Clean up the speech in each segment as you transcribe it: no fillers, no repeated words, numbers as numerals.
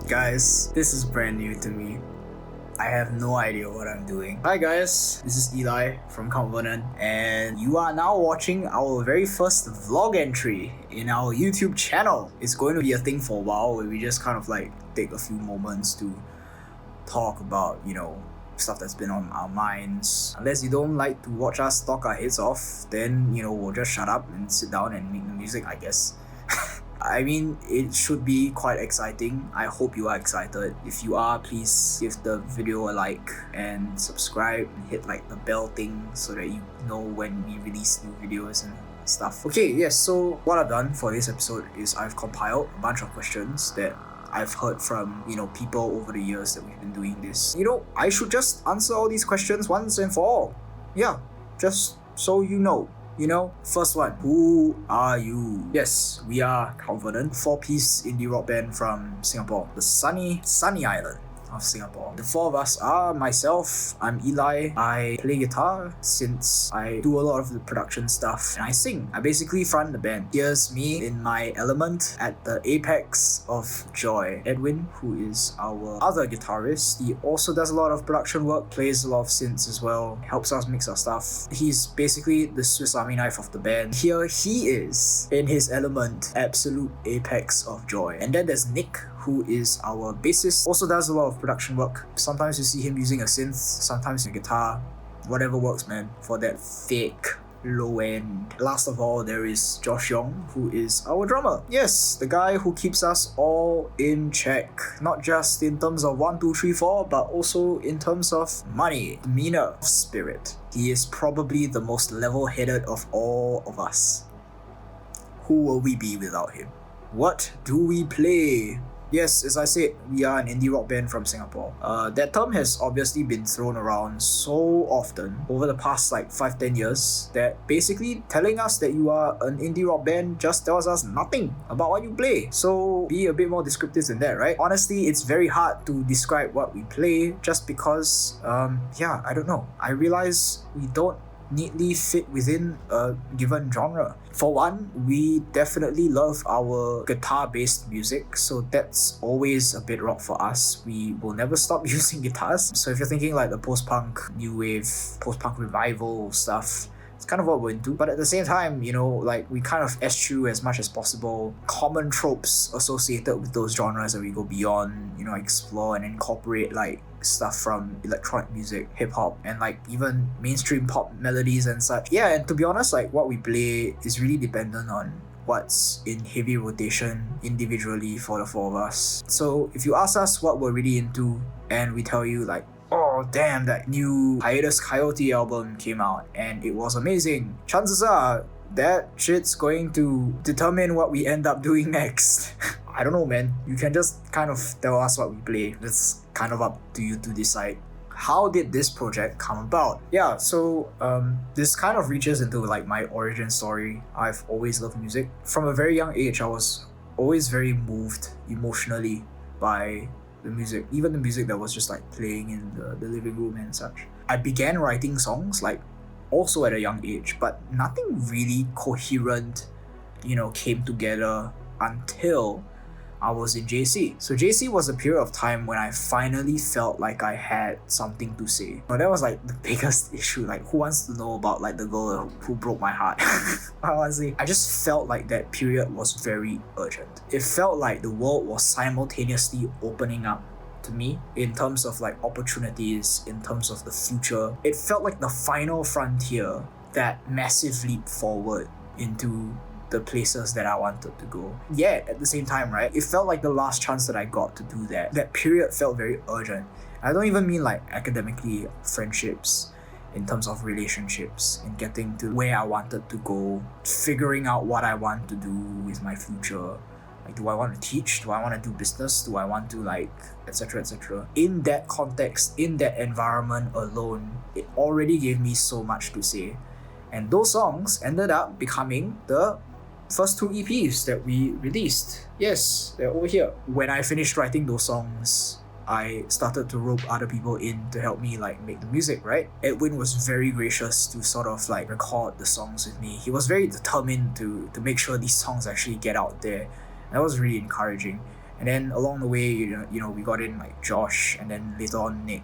Guys, this is brand new to me. I have no idea what I'm doing. Hi guys, this is Eli from Count Vernon, and you are now watching our very first vlog entry in our YouTube channel. It's going to be a thing for a while where we just kind of like take a few moments to talk about, stuff that's been on our minds. Unless you don't like to watch us talk our heads off, then we'll just shut up and sit down and make the music, I guess. I mean, it should be quite exciting. I hope you are excited. If you are, please give the video a like and subscribe and hit like the bell thing so that you know when we release new videos and stuff. Okay, yes, so what I've done for this episode is I've compiled a bunch of questions that I've heard from, people over the years that we've been doing this. I should just answer all these questions once and for all. Yeah, just so you know. First one, who are you? Yes, we are Count Vernon, 4-piece indie rock band from Singapore, the sunny island of Singapore. The four of us are myself, I'm Eli, I play guitar since I do a lot of the production stuff, and I sing. I basically front the band. Here's me in my element at the apex of joy. Edwin, who is our other guitarist, he also does a lot of production work, plays a lot of synths as well, helps us mix our stuff. He's basically the Swiss Army knife of the band. Here he is in his element, absolute apex of joy. And then there's Nick, who is our bassist, also does a lot of production work. Sometimes you see him using a synth, sometimes a guitar, whatever works, man, for that thick low end. Last of all, there is Josh Young, who is our drummer. Yes, the guy who keeps us all in check, not just in terms of 1, 2, 3, 4, but also in terms of money, demeanor, spirit. He is probably the most level-headed of all of us. Who will we be without him? What do we play? Yes, as I said, we are an indie rock band from Singapore. That term has obviously been thrown around so often over the past 5-10 years that basically telling us that you are an indie rock band just tells us nothing about what you play. So be a bit more descriptive than that, right? Honestly, it's very hard to describe what we play just because, I don't know. I realize we don't neatly fit within a given genre. For one, we definitely love our guitar-based music, so that's always a bit rock for us. We will never stop using guitars. So if you're thinking like the post-punk, new wave, post-punk revival stuff, it's kind of what we're into. But at the same time, we kind of eschew as much as possible common tropes associated with those genres that we go beyond, explore and incorporate stuff from electronic music, hip-hop, and even mainstream pop melodies and such. Yeah, and to be honest, what we play is really dependent on what's in heavy rotation individually for the four of us. So if you ask us what we're really into and we tell you oh damn, that new Hiatus Coyote album came out and it was amazing, chances are that shit's going to determine what we end up doing next. I don't know, man. You can just kind of tell us what we play. It's kind of up to you to decide. How did this project come about? Yeah, so this kind of reaches into my origin story. I've always loved music. From a very young age, I was always very moved emotionally by the music, even the music that was just playing in the living room and such. I began writing songs also at a young age, but nothing really coherent, came together until I was in JC. So JC was a period of time when I finally felt like I had something to say. But that was the biggest issue. Who wants to know about the girl who broke my heart? Honestly, I just felt like that period was very urgent. It felt like the world was simultaneously opening up to me in terms of opportunities, in terms of the future. It felt like the final frontier, that massive leap forward into the places that I wanted to go. Yet at the same time, right, it felt like the last chance that I got to do that. That period felt very urgent. I don't even mean academically, friendships, in terms of relationships, in getting to where I wanted to go, figuring out what I want to do with my future. Do I want to teach? Do I want to do business? Do I want to etc, etc. In that context, in that environment alone, it already gave me so much to say. And those songs ended up becoming the first 2 EPs that we released. Yes, they're over here. When I finished writing those songs, I started to rope other people in to help me make the music, right? Edwin was very gracious to sort of record the songs with me. He was very determined to make sure these songs actually get out there. That was really encouraging. And then along the way, you know, we got in like Josh, and then later on Nick.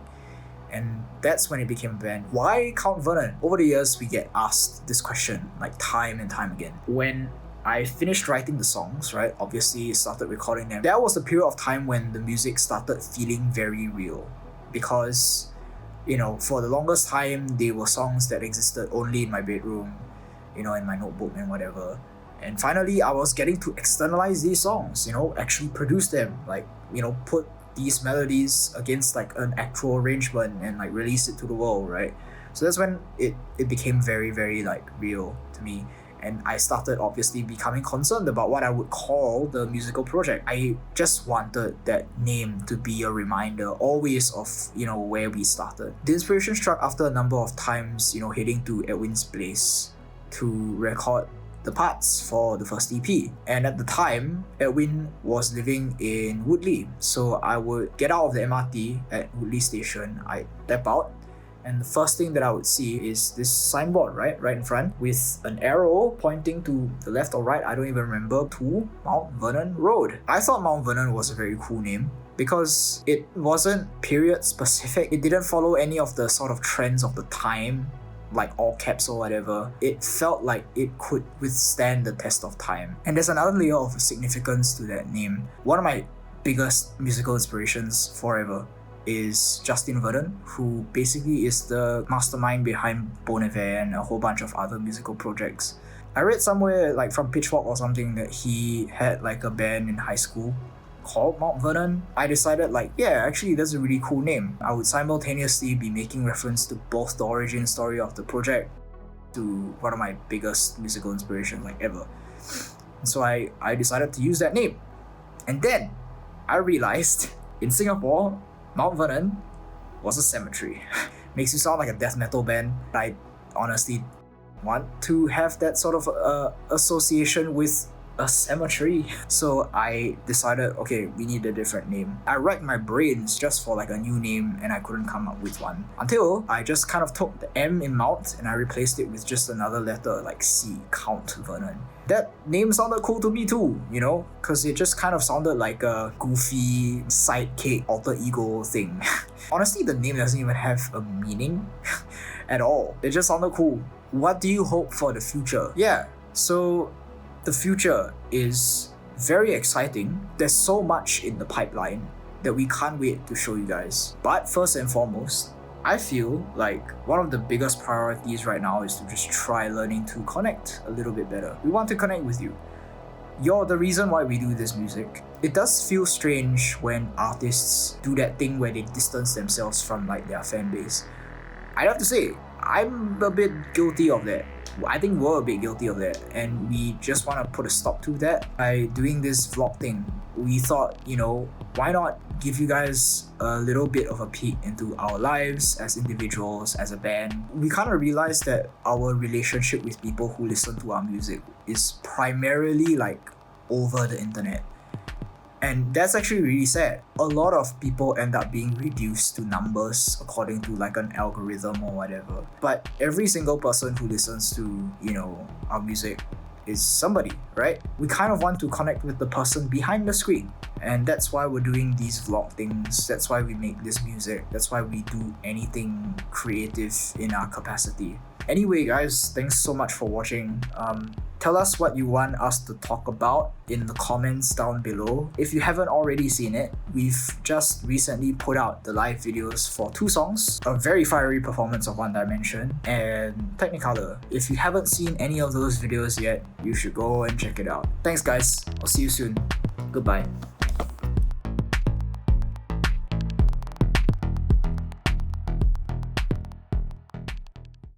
And that's when it became a band. Why Count Vernon? Over the years, we get asked this question like time and time again. When I finished writing the songs, right, obviously started recording them, that was the period of time when the music started feeling very real. Because, you know, for the longest time, they were songs that existed only in my bedroom, you know, in my notebook and whatever. And finally, I was getting to externalize these songs, you know, actually produce them, like, you know, put these melodies against like an actual arrangement and like release it to the world, right? So that's when it became very, very like real to me. And I started obviously becoming concerned about what I would call the musical project. I just wanted that name to be a reminder always of, you know, where we started. The inspiration struck after a number of times, you know, heading to Edwin's place to record the parts for the first EP. And at the time, Edwin was living in Woodley. So I would get out of the MRT at Woodley Station, I'd step out, and the first thing that I would see is this signboard, right in front, with an arrow pointing to the left or right, I don't even remember, to Mount Vernon Road. I thought Mount Vernon was a very cool name because it wasn't period specific. It didn't follow any of the sort of trends of the time, like all caps or whatever. It felt like it could withstand the test of time. And there's another layer of significance to that name. One of my biggest musical inspirations forever is Justin Vernon, who basically is the mastermind behind Bon Iver and a whole bunch of other musical projects. I read somewhere, like from Pitchfork or something, that he had like a band in high school called Mount Vernon. I decided like, yeah, actually that's a really cool name. I would simultaneously be making reference to both the origin story of the project to one of my biggest musical inspirations like ever. So I decided to use that name. And then I realized in Singapore, Mount Vernon was a cemetery. Makes you sound like a death metal band. I honestly want to have that sort of association with a cemetery. So I decided, okay, we need a different name. I racked my brains just for like a new name and I couldn't come up with one. Until I just kind of took the M in Mount and I replaced it with just another letter like C, Count Vernon. That name sounded cool to me too, you know, because it just kind of sounded like a goofy sidekick alter ego thing. Honestly, the name doesn't even have a meaning at all. It just sounded cool. What do you hope for the future? Yeah, so the future is very exciting. There's so much in the pipeline that we can't wait to show you guys. But first and foremost, I feel like one of the biggest priorities right now is to just try learning to connect a little bit better. We want to connect with you. You're the reason why we do this music. It does feel strange when artists do that thing where they distance themselves from like their fan base. I'd have to say, I'm a bit guilty of that. I think we're a bit guilty of that, and we just want to put a stop to that by doing this vlog thing. We thought, you know, why not give you guys a little bit of a peek into our lives as individuals, as a band. We kind of realized that our relationship with people who listen to our music is primarily like over the internet. And that's actually really sad. A lot of people end up being reduced to numbers according to like an algorithm or whatever. But every single person who listens to, you know, our music is somebody, right? We kind of want to connect with the person behind the screen. And that's why we're doing these vlog things. That's why we make this music. That's why we do anything creative in our capacity. Anyway, guys, thanks so much for watching. Tell us what you want us to talk about in the comments down below. If you haven't already seen it, we've just recently put out the live videos for 2 songs, a very fiery performance of One Dimension and Technicolor. If you haven't seen any of those videos yet, you should go and check it out. Thanks guys, I'll see you soon. Goodbye.